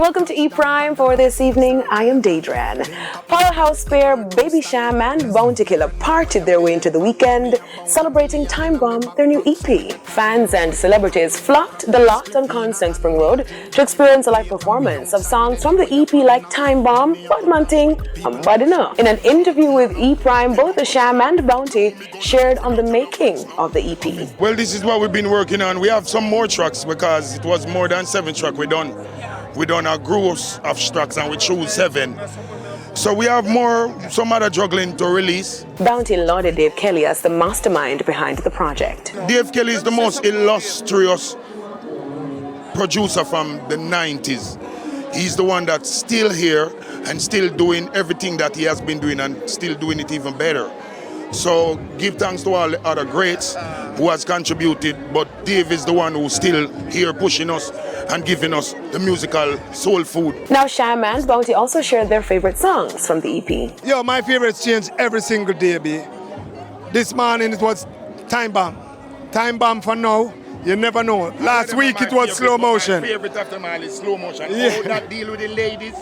Welcome to E Prime for this evening. I am Daedran. Powerhouse pair Baby Cham and Bounty Killer partied their way into the weekend, celebrating Time Bomb, their new EP. Fans and celebrities flocked the lot on Constant Spring Road to experience a live performance of songs from the EP like Time Bomb, Bud Munting, and Bud Enough. In an interview with E Prime, both Cham and Bounty shared on the making of the EP. Well, this is what we've been working on. We have some more tracks because it was more than 7 tracks we done. We done a group of tracks and we chose 7. So we have some other juggling to release. Bounty lauded Dave Kelly as the mastermind behind the project. Dave Kelly is the most illustrious producer from the 90s. He's the one that's still here and still doing everything that he has been doing and still doing it even better. So give thanks to all the other greats who has contributed, but Dave is the one who's still here pushing us and giving us the musical soul food. Now Cham and Bounty also shared their favorite songs from the EP. Yo, my favorites change every single day, B. This morning it was Time Bomb. Time Bomb for now, you never know. Last week it was Slow Motion. My favorite after mine is Slow Motion. Yeah. How that deal with the ladies?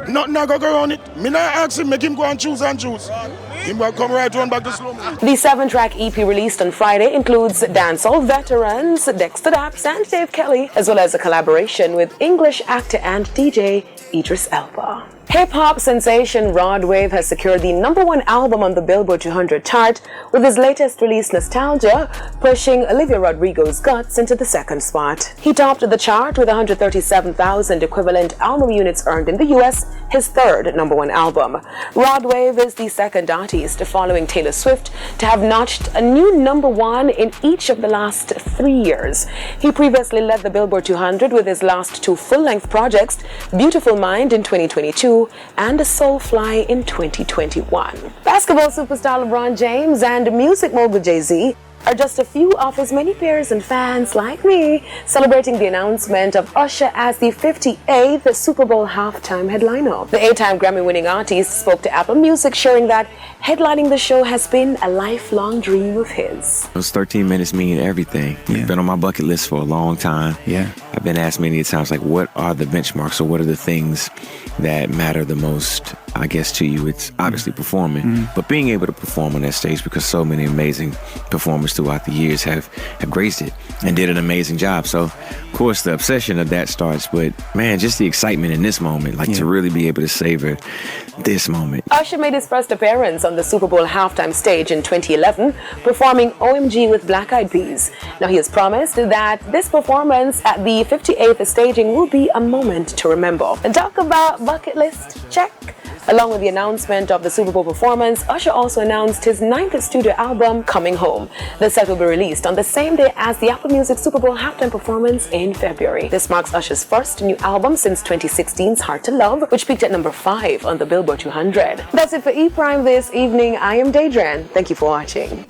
Nothing I go on it. Me not ask him, make him go and choose. Him will come right on back to Slow Motion. The 7-track EP released on Friday includes Dancehall veterans Dexter Daps and Dave Kelly, as well as a collaboration with English actor and DJ Idris Elba. Hip-hop sensation Rod Wave has secured the #1 album on the Billboard 200 chart with his latest release Nostalgia, pushing Olivia Rodrigo's Guts into the 2nd spot. He topped the chart with 137,000 equivalent album units earned in the US, his 3rd #1 album. Rod Wave is the 2nd artist following Taylor Swift to have notched a new #1 in each of the last 3 years. He previously led the Billboard 200 with his last 2 full-length projects, Beautiful Mind in 2022 and Soulfly in 2021. Basketball superstar LeBron James and music mogul Jay-Z are just a few of his many peers and fans like me celebrating the announcement of Osha as the 58th Super Bowl halftime headliner. The 8-time Grammy-winning artist spoke to Apple Music, sharing that headlining the show has been a lifelong dream of his. Those 13 minutes mean everything. It's been on my bucket list for a long time. I've been asked many times, like, what are the benchmarks or what are the things that matter the most, I guess, to you? It's obviously performing, but being able to perform on that stage, because so many amazing performers throughout the years have graced it and did an amazing job. So, of course, the obsession of that starts, but man, just the excitement in this moment, like to really be able to savor this moment. Osha made his first appearance on the Super Bowl halftime stage in 2011, performing OMG with Black Eyed Peas. Now he has promised that this performance at the 58th staging will be a moment to remember. And talk about bucket list, check. Along with the announcement of the Super Bowl performance, Osha also announced his 9th studio album, Coming Home. The set will be released on the same day as the Apple Music Super Bowl halftime performance in February. This marks Usha's first new album since 2016's Hard to Love, which peaked at #5 on the Billboard 200. That's it for E Prime this evening. I am Daedran. Thank you for watching.